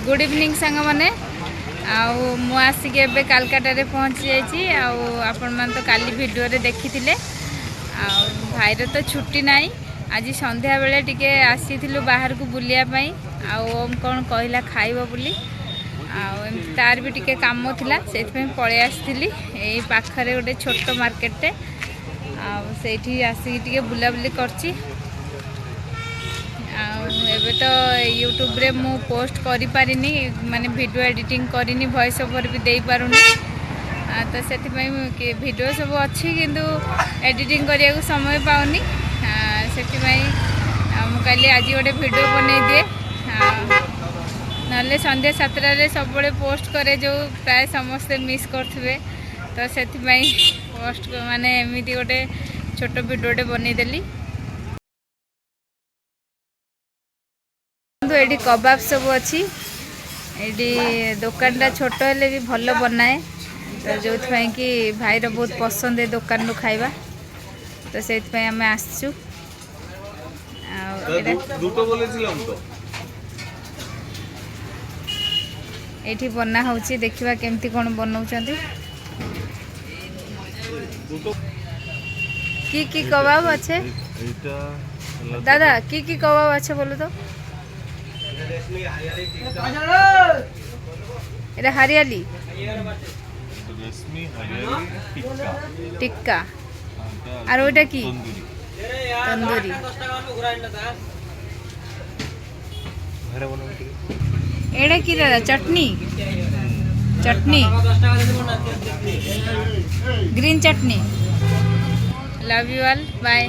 Good evening सांग मैंने मु आसिक एबे कालकाटा पहुँची जाइए आपण मैंने तो काली वीडियो रे देखी थे भाईर तो छुट्टी नाई आज संध्या बेले टिके आसी बाहर को बुलियापाई ओम कौन कहला खाइब बोली तार भी टिके काम थिला से पलि आसती यही पाखरे गोटे छोट मार्केटे से आसिक टिके बुलाबुली करची एबे तो यूट्यूब रे मु पोस्ट करि पारिनी माने वीडियो एडिटिंग करिनी वॉइस ओवर भी दे पारुनी तो से वीडियो सब अच्छी किंतु एडिटिंग करिया को समय पाउनी से कहली आज गोटे वीडियो बनै दिए नले संध्या 7 सब पोस्ट करे जो प्राय समस्ते मिस करथिबे तो से पोस्ट माने एमती गोटे छोट वीडियोटे बनईदेली ये कबाब सब अच्छी ये दुकान छोट हेले भी भल बनाए तो जो कि भाईर बहुत पसंद है दुकान रू खाइबा तो से आम आसचु ये बना होची देखिबा केमती कौन बनाउछंती की कबाब अच्छे दादा की कबाब अच्छे बोलो तो এটা हरियाली टिक्का और ওটা কি তন্দুরি এটা কি দাদা chutney green chutney love you all bye.